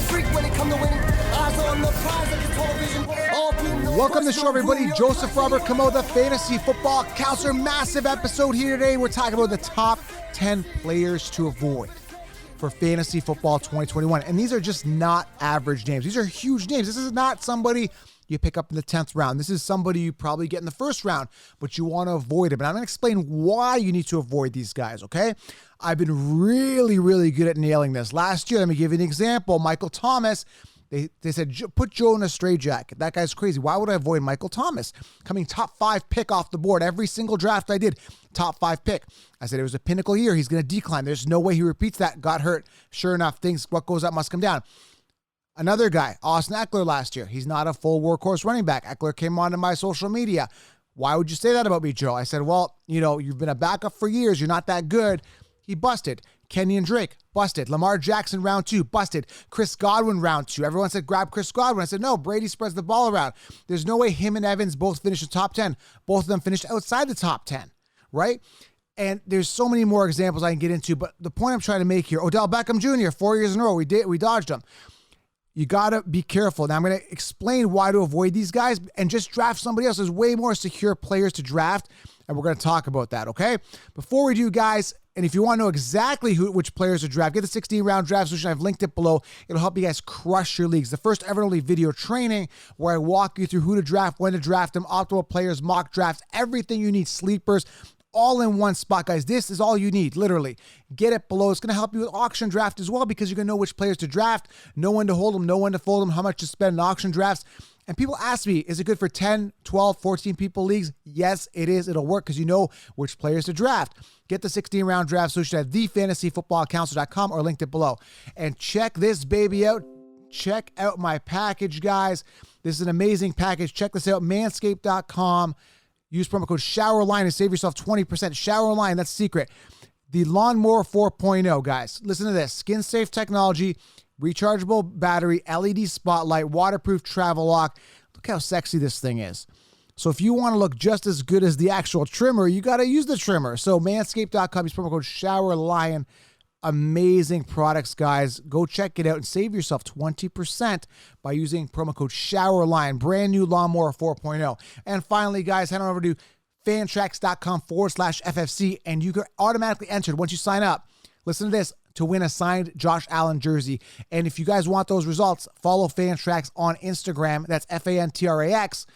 freak when it come to winning. Eyes on the prize like it's television. Welcome to the show, everybody. Joseph Robert Camo, the fantasy football counselor. Massive episode here today. We're talking about the top 10 players to avoid for fantasy football 2021. And these are just not average names. These are huge names. This is not somebody you pick up in the 10th round. This is somebody you probably get in the first round, but you want to avoid it. But I'm going to explain why you need to avoid these guys, okay? I've been really good at nailing this. Last year, let me give you an example. Michael Thomas, they said, put Joe in a straitjacket. That guy's crazy. Why would I avoid Michael Thomas? Coming top 5 pick off the board. Every single draft I did, top 5 pick. I said it was a pinnacle year. He's going to decline. There's no way he repeats that. Got hurt. Sure enough, what goes up must come down. Another guy, Austin Eckler last year. He's not a full workhorse running back. Eckler came onto my social media. Why would you say that about me, Joe? I said, well, you've been a backup for years. You're not that good. He busted. Kenyon Drake, busted. Lamar Jackson, round 2, busted. Chris Godwin, round 2. Everyone said, grab Chris Godwin. I said, no, Brady spreads the ball around. There's no way him and Evans both finished the top 10. Both of them finished outside the top 10, right? And there's so many more examples I can get into, but the point I'm trying to make here, Odell Beckham Jr., 4 years in a row, we dodged him. You got to be careful. Now, I'm going to explain why to avoid these guys and just draft somebody else. There's way more secure players to draft, and we're going to talk about that, okay? Before we do, guys, and if you want to know exactly which players to draft, get the 16-round draft solution. I've linked it below. It'll help you guys crush your leagues. The first ever and only video training where I walk you through who to draft, when to draft them, optimal players, mock drafts, everything you need, sleepers, all in one spot, guys. This is all you need, literally. Get it below. It's going to help you with auction draft as well because you're going to know which players to draft, know when to hold them, know when to fold them, how much to spend in auction drafts. And people ask me, is it good for 10, 12, 14 people leagues? Yes, it is. It'll work because you know which players to draft. Get the 16-round draft solution at thefantasyfootballcounselor.com or linked it below. And check this baby out. Check out my package, guys. This is an amazing package. Check this out, manscaped.com. Use promo code SHOWERLINE and save yourself 20%. SHOWERLINE, that's secret. The Lawnmower 4.0, guys. Listen to this. Skin-safe technology, rechargeable battery, LED spotlight, waterproof travel lock. Look how sexy this thing is. So if you want to look just as good as the actual trimmer, you got to use the trimmer. So manscaped.com, use promo code SHOWERLION. Amazing products, guys. Go check it out and save yourself 20% by using promo code SHOWERLION. Brand new Lawnmower 4.0. And finally, guys, head on over to fantrax.com/FFC and you get automatically entered once you sign up. Listen to this, to win a signed Josh Allen jersey. And if you guys want those results, follow Fantrax on Instagram. That's FANTRAX.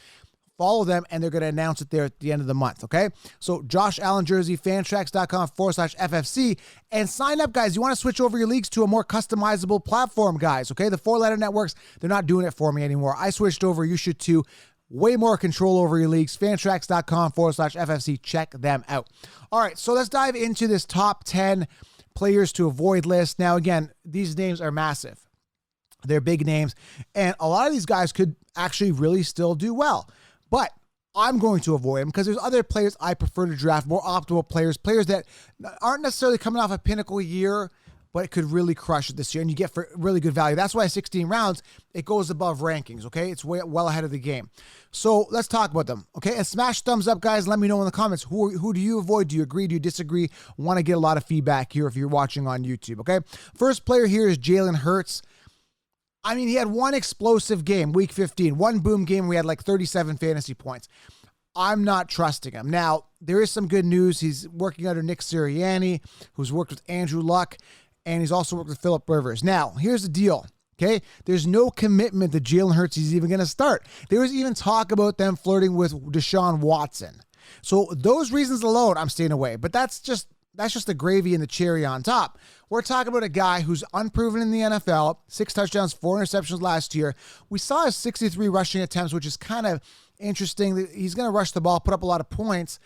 Follow them, and they're going to announce it there at the end of the month, okay? So Josh Allen jersey, fantrax.com/FFC, and sign up, guys. You want to switch over your leagues to a more customizable platform, guys, okay? The 4-letter networks, they're not doing it for me anymore. I switched over. You should too. Way more control over your leagues. Fantrax.com/FFC. Check them out. All right, so let's dive into this top 10 players to avoid list. Now, again, these names are massive. They're big names, and a lot of these guys could actually really still do well. But I'm going to avoid them because there's other players I prefer to draft, more optimal players that aren't necessarily coming off a pinnacle year, but it could really crush it this year, and you get for really good value. That's why 16 rounds, it goes above rankings, okay? It's well ahead of the game. So let's talk about them, okay? And smash thumbs up, guys. Let me know in the comments. Who do you avoid? Do you agree? Do you disagree? Want to get a lot of feedback here if you're watching on YouTube, okay? First player here is Jalen Hurts. I mean, he had one explosive game, week 15, one boom game. We had like 37 fantasy points. I'm not trusting him. Now, there is some good news. He's working under Nick Sirianni, who's worked with Andrew Luck, and he's also worked with Phillip Rivers. Now, here's the deal, okay? There's no commitment that Jalen Hurts is even going to start. There was even talk about them flirting with Deshaun Watson. So those reasons alone, I'm staying away. But that's just the gravy and the cherry on top. We're talking about a guy who's unproven in the NFL, 6 touchdowns, 4 interceptions last year. We saw his 63 rushing attempts, which is kind of interesting. He's going to rush the ball, put up a lot of points,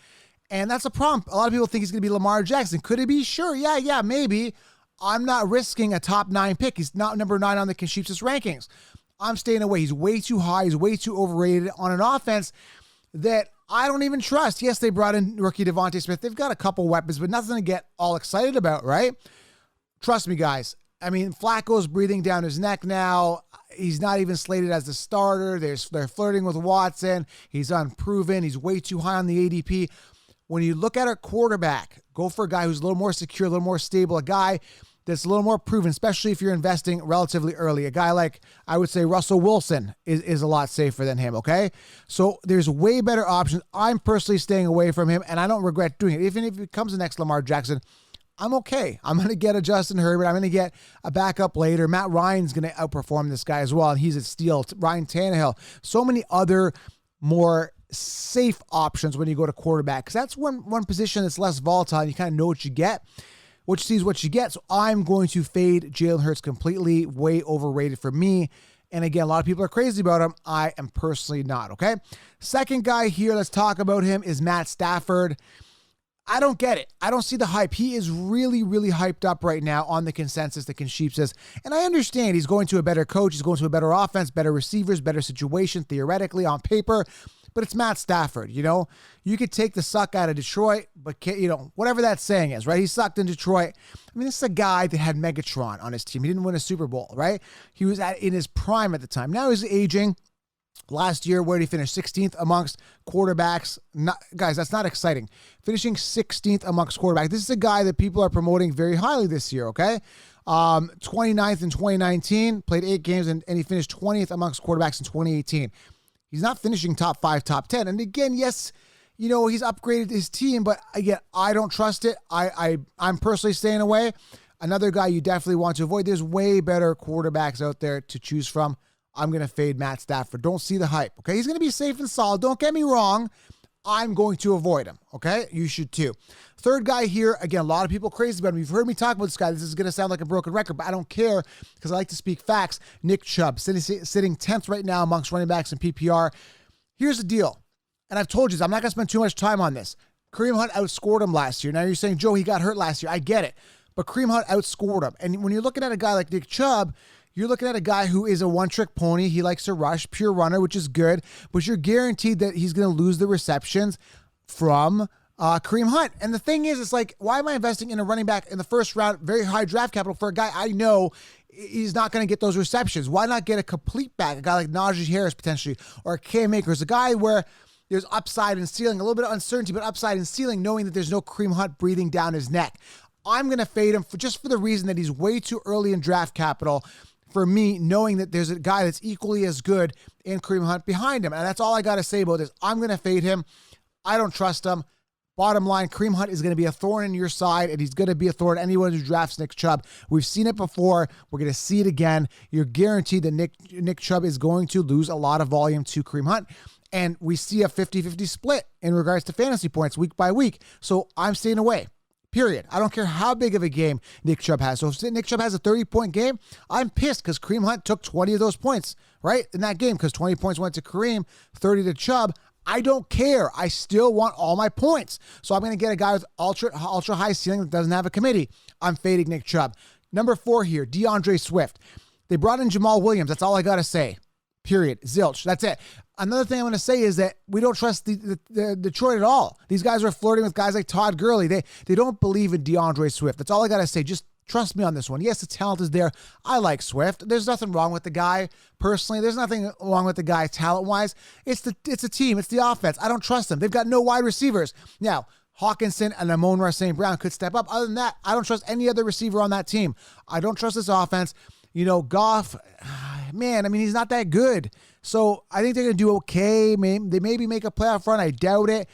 and that's a problem. A lot of people think he's going to be Lamar Jackson. Could he be? Sure. Yeah, maybe. I'm not risking a top 9 pick. He's not number 9 on the Conchichas rankings. I'm staying away. He's way too high. He's way too overrated on an offense that I don't even trust. Yes, they brought in rookie Devontae Smith. They've got a couple weapons, but nothing to get all excited about, right? Trust me, guys. I mean, Flacco's breathing down his neck now. He's not even slated as the starter. They're flirting with Watson. He's unproven. He's way too high on the ADP. When you look at a quarterback, go for a guy who's a little more secure, a little more stable, a guy that's a little more proven, especially if you're investing relatively early. A guy like, I would say, Russell Wilson is a lot safer than him, okay? So there's way better options. I'm personally staying away from him, and I don't regret doing it. Even if he becomes the next Lamar Jackson, I'm okay. I'm going to get a Justin Herbert. I'm going to get a backup later. Matt Ryan's going to outperform this guy as well, and he's a steal. Ryan Tannehill. So many other more safe options when you go to quarterback, because that's one position that's less volatile, and you kind of know what you get. What you see is what you get. So I'm going to fade Jalen Hurts completely. Way overrated for me. And again, a lot of people are crazy about him. I am personally not, okay? Second guy here, let's talk about him, is Matt Stafford. I don't get it. I don't see the hype. He is really, really hyped up right now on the consensus that Sheep says. And I understand he's going to a better coach. He's going to a better offense, better receivers, better situation, theoretically, on paper. But it's Matt Stafford, you know? You could take the suck out of Detroit, but, whatever that saying is, right? He sucked in Detroit. I mean, this is a guy that had Megatron on his team. He didn't win a Super Bowl, right? He was in his prime at the time. Now he's aging. Last year, where did he finish? 16th amongst quarterbacks. Guys, that's not exciting. Finishing 16th amongst quarterbacks. This is a guy that people are promoting very highly this year, okay? 29th in 2019, played 8 games, and he finished 20th amongst quarterbacks in 2018. He's not finishing top 5, top 10. And again, yes, he's upgraded his team, but again, I don't trust it. I'm personally staying away. Another guy you definitely want to avoid. There's way better quarterbacks out there to choose from. I'm going to fade Matt Stafford. Don't see the hype, okay? He's going to be safe and solid. Don't get me wrong. I'm going to avoid him, okay? You should too. Third guy here, again, a lot of people crazy about him. You've heard me talk about this guy. This is going to sound like a broken record, but I don't care because I like to speak facts. Nick Chubb, sitting 10th right now amongst running backs in PPR. Here's the deal, and I've told you this. I'm not going to spend too much time on this. Kareem Hunt outscored him last year. Now you're saying, Joe, he got hurt last year. I get it, but Kareem Hunt outscored him. And when you're looking at a guy like Nick Chubb, you're looking at a guy who is a one-trick pony. He likes to rush, pure runner, which is good, but you're guaranteed that he's going to lose the receptions from Kareem Hunt. And the thing is, it's like, why am I investing in a running back in the first round, very high draft capital, for a guy I know he's not going to get those receptions? Why not get a complete back, a guy like Najee Harris potentially, or a Cam Akers, a guy where there's upside and ceiling, a little bit of uncertainty, but upside and ceiling, knowing that there's no Kareem Hunt breathing down his neck. I'm going to fade him just for the reason that he's way too early in draft capital for me, knowing that there's a guy that's equally as good in Kareem Hunt behind him. And that's all I got to say about this. I'm going to fade him. I don't trust him. Bottom line, Kareem Hunt is going to be a thorn in your side, and he's going to be a thorn to anyone who drafts Nick Chubb. We've seen it before. We're going to see it again. You're guaranteed that Nick Chubb is going to lose a lot of volume to Kareem Hunt. And we see a 50-50 split in regards to fantasy points week by week. So I'm staying away. Period. I don't care how big of a game Nick Chubb has. So if Nick Chubb has a 30-point game, I'm pissed because Kareem Hunt took 20 of those points, right, in that game, because 20 points went to Kareem, 30 to Chubb. I don't care. I still want all my points. So I'm going to get a guy with ultra high ceiling that doesn't have a committee. I'm fading Nick Chubb. Number 4 here, DeAndre Swift. They brought in Jamal Williams. That's all I got to say. Period. Zilch. That's it. Another thing I'm going to say is that we don't trust the Detroit at all. These guys are flirting with guys like Todd Gurley. They don't believe in DeAndre Swift. That's all I got to say. Just trust me on this one. Yes, the talent is there. I like Swift. There's nothing wrong with the guy personally. There's nothing wrong with the guy talent-wise. It's a team. It's the offense. I don't trust them. They've got no wide receivers. Now, Hawkinson and Amon-Ra St. Brown could step up. Other than that, I don't trust any other receiver on that team. I don't trust this offense. Goff, man, I mean, he's not that good. So I think they're going to do okay. They maybe make a playoff run. I doubt it.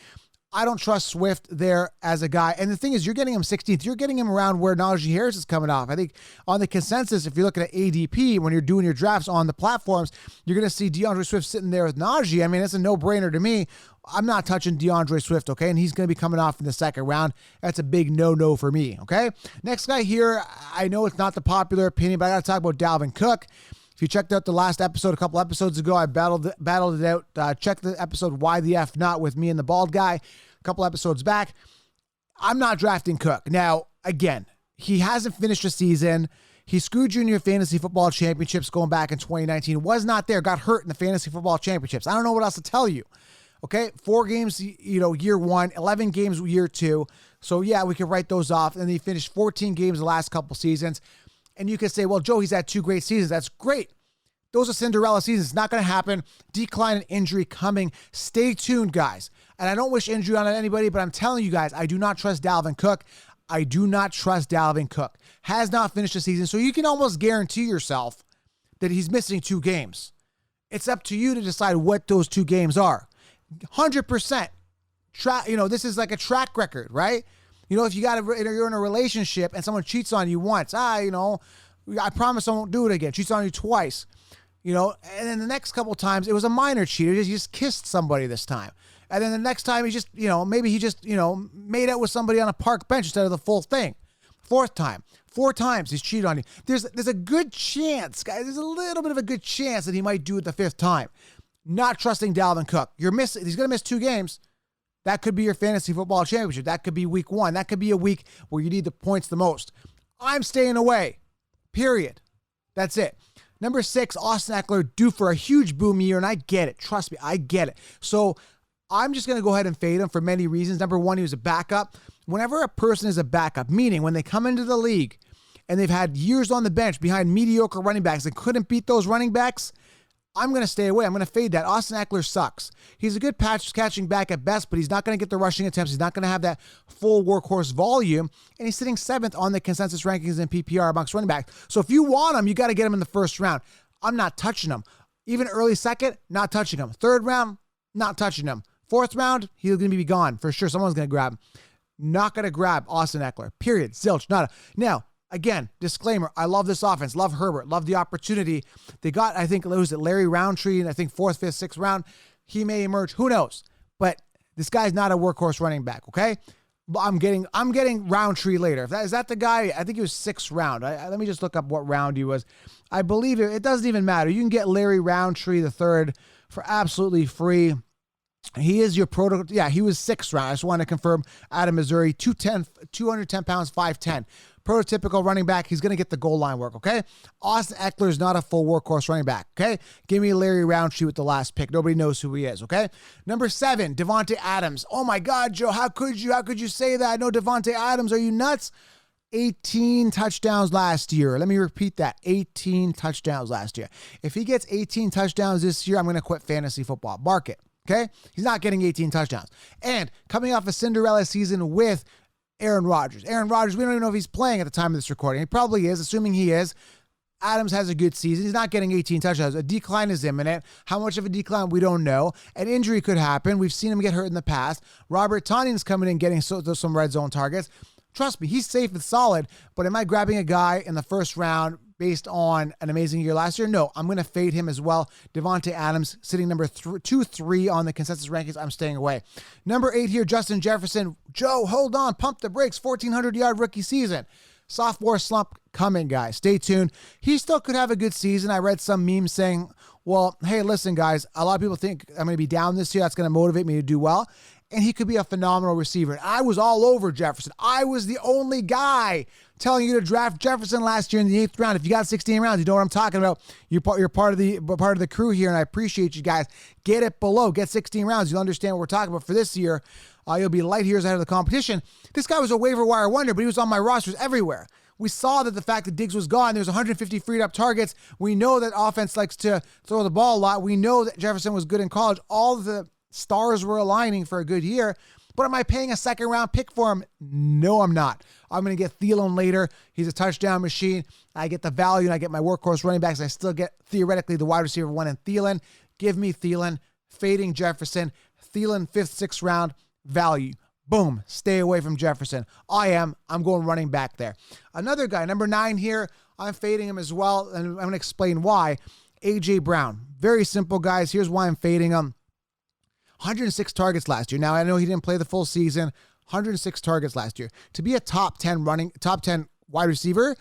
I don't trust Swift there as a guy. And the thing is, you're getting him 16th. You're getting him around where Najee Harris is coming off. I think on the consensus, if you're looking at ADP, when you're doing your drafts on the platforms, you're going to see DeAndre Swift sitting there with Najee. I mean, it's a no-brainer to me. I'm not touching DeAndre Swift, okay? And he's going to be coming off in the second round. That's a big no-no for me, okay? Next guy here, I know it's not the popular opinion, but I got to talk about Dalvin Cook. If you checked out the last episode a couple episodes ago, I battled it out. Check the episode Why the F Not with me and the bald guy a couple episodes back. I'm not drafting Cook. Now, again, he hasn't finished the season. He screwed you in your fantasy football championships going back in 2019. Was not there. Got hurt in the fantasy football championships. I don't know what else to tell you. Okay, 4 games, year 1, 11 games year 2. So yeah, we can write those off. And he finished 14 games the last couple seasons. And you could say, well, Joe, he's had 2 great seasons. That's great. Those are Cinderella seasons. It's not going to happen. Decline and injury coming. Stay tuned, guys. And I don't wish injury on anybody, but I'm telling you guys, I do not trust Dalvin Cook. I do not trust Dalvin Cook. Has not finished the season, so you can almost guarantee yourself that he's missing 2 games. It's up to you to decide what those 2 games are. 100%. This is like a track record, right? If you're in a relationship and someone cheats on you once, I promise I won't do it again. Cheats on you twice, and then the next couple times it was a minor cheat. He just kissed somebody this time. And then the next time he just, maybe he just, made out with somebody on a park bench instead of the full thing. 4th time, 4 times he's cheated on you. There's a good chance, guys. There's a little bit of a good chance that he might do it the 5th time. Not trusting Dalvin Cook. He's going to miss 2 games. That could be your fantasy football championship. That could be week 1. That could be a week where you need the points the most. I'm staying away. Period. That's it. Number 6, Austin Eckler due for a huge boom year, and I get it. Trust me, I get it. So I'm just going to go ahead and fade him for many reasons. Number 1, he was a backup. Whenever a person is a backup, meaning when they come into the league and they've had years on the bench behind mediocre running backs and couldn't beat those running backs, I'm going to stay away. I'm going to fade that. Austin Eckler sucks. He's a good catching back at best, but he's not going to get the rushing attempts. He's not going to have that full workhorse volume, and he's sitting 7th on the consensus rankings in PPR amongst running backs. So if you want him, you got to get him in the 1st round. I'm not touching him. Even early 2nd, not touching him. 3rd round, not touching him. 4th round, he's going to be gone. For sure, someone's going to grab him. Not going to grab Austin Eckler. Period. Zilch. Nada. Now, again, disclaimer, I love this offense. Love Herbert. Love the opportunity. They got, I think, Larry Roundtree, and I think 4th, 5th, 6th round. He may emerge. Who knows? But this guy's not a workhorse running back, okay? I'm getting Roundtree later. Is that the guy? I think he was 6th round. Let me just look up what round he was. I believe it doesn't even matter. You can get Larry Roundtree the 3rd for absolutely free. He is your prototype. Yeah, he was 6th round. I just want to confirm. Out of Missouri, 210 pounds, 5'10". Prototypical running back. He's going to get the goal line work, okay? Austin Eckler is not a full workhorse running back, okay? Give me Larry Roundtree with the last pick. Nobody knows who he is, okay? Number 7, Devontae Adams. Oh my God, Joe, how could you say that? I know Devontae Adams. Are you nuts? 18 touchdowns last year. Let me repeat that. 18 touchdowns last year. If he gets 18 touchdowns this year, I'm going to quit fantasy football. Mark it. Okay? He's not getting 18 touchdowns. And coming off a Cinderella season with Aaron Rodgers. Aaron Rodgers, we don't even know if he's playing at the time of this recording. He probably is, assuming he is. Adams has a good season. He's not getting 18 touchdowns. A decline is imminent. How much of a decline, we don't know. An injury could happen. We've seen him get hurt in the past. Robert Tonyan's coming in getting some red zone targets. Trust me, he's safe and solid, but am I grabbing a guy in the 1st round based on an amazing year last year? No, I'm going to fade him as well. Devontae Adams sitting number 2-3 on the consensus rankings. I'm staying away. Number 8 here, Justin Jefferson. Joe, hold on. Pump the brakes. 1,400-yard rookie season. Sophomore slump coming, guys. Stay tuned. He still could have a good season. I read some memes saying, well, hey, listen, guys, a lot of people think I'm going to be down this year. That's going to motivate me to do well. And he could be a phenomenal receiver. And I was all over Jefferson. I was the only guy telling you to draft Jefferson last year in the 8th round. If you got 16 rounds, you know what I'm talking about. You're part of the crew here, and I appreciate you guys. Get it below. Get 16 rounds. You'll understand what we're talking about for this year. You'll be light years ahead of the competition. This guy was a waiver wire wonder, but he was on my rosters everywhere. We saw that the fact that Diggs was gone, there's 150 freed up targets. We know that offense likes to throw the ball a lot. We know that Jefferson was good in college. All the stars were aligning for a good year, but am I paying a 2nd round pick for him? No, I'm not. I'm going to get Thielen later. He's a touchdown machine. I get the value and I get my workhorse running backs. I still get theoretically the wide receiver 1 in Thielen. Give me Thielen, fading Jefferson, Thielen 5th, 6th round value. Boom. Stay away from Jefferson. I'm going running back there. Another guy, number 9 here. I'm fading him as well, and I'm going to explain why. A.J. Brown. Very simple, guys. Here's why I'm fading him. 106 targets last year. Now, I know he didn't play the full season. 106 targets last year. To be a top 10 wide receiver,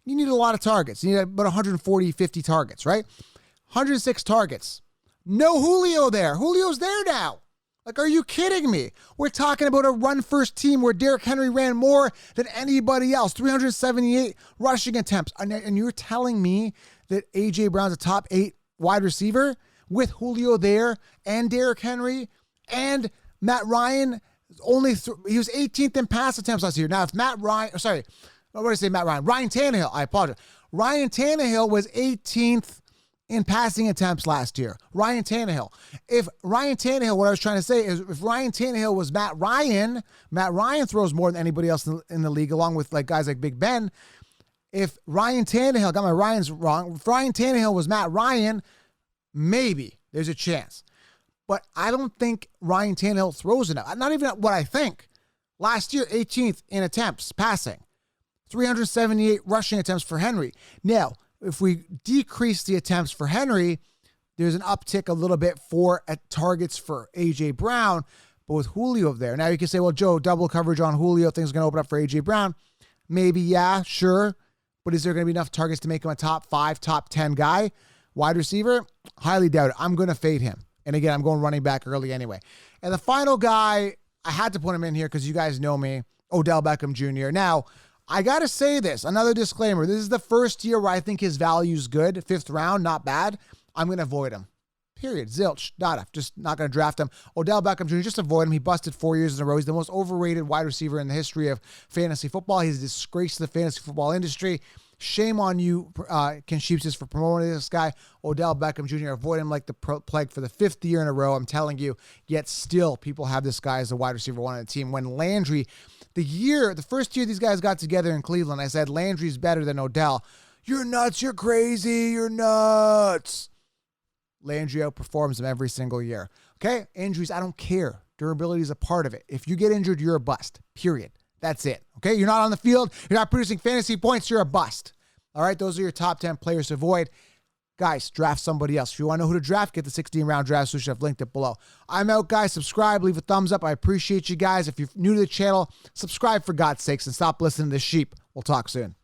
you need a lot of targets. You need about 140, 50 targets, right? 106 targets. No Julio there. Julio's there now. Like, are you kidding me? We're talking about a run-first team where Derrick Henry ran more than anybody else. 378 rushing attempts. And you're telling me that A.J. Brown's a top 8 wide receiver with Julio there and Derrick Henry and Matt Ryan? He was 18th in pass attempts last year. Now, if Ryan Tannehill, I apologize. Ryan Tannehill was 18th in passing attempts last year. Ryan Tannehill. If Ryan Tannehill, what I was trying to say is if Ryan Tannehill was Matt Ryan throws more than anybody else in the league, along with like guys like Big Ben. If Ryan Tannehill, got my Ryans wrong, if Ryan Tannehill was Matt Ryan, maybe there's a chance. But I don't think Ryan Tannehill throws enough. Not even what I think. Last year, 18th in attempts passing. 378 rushing attempts for Henry. Now, if we decrease the attempts for Henry, there's an uptick a little bit for at targets for A.J. Brown, but with Julio there. Now you can say, well, Joe, double coverage on Julio, things are going to open up for A.J. Brown. Maybe, yeah, sure. But is there going to be enough targets to make him a top 5, top 10 guy? Wide receiver? Highly doubt it. I'm going to fade him. And again, I'm going running back early anyway. And the final guy, I had to put him in here because you guys know me, Odell Beckham Jr. Now, I got to say this, another disclaimer. This is the first year where I think his value is good. 5th round, not bad. I'm going to avoid him. Period. Zilch. Nada. Just not going to draft him. Odell Beckham Jr., just avoid him. He busted 4 years in a row. He's the most overrated wide receiver in the history of fantasy football. He's a disgrace to the fantasy football industry. Shame on you, Ken Sheepsis, for promoting this guy, Odell Beckham Jr. Avoid him like the plague for the 5th year in a row. I'm telling you, yet still people have this guy as a wide receiver one on the team. When Landry, the first year these guys got together in Cleveland, I said, Landry's better than Odell. You're nuts. You're crazy. You're nuts. Landry outperforms him every single year. Okay? Injuries, I don't care. Durability is a part of it. If you get injured, you're a bust. Period. That's it. Okay? You're not on the field. You're not producing fantasy points. You're a bust. All right? Those are your top 10 players to avoid. Guys, draft somebody else. If you want to know who to draft, get the 16-round draft solution. I've linked it below. I'm out, guys. Subscribe. Leave a thumbs up. I appreciate you guys. If you're new to the channel, subscribe for God's sakes and stop listening to the sheep. We'll talk soon.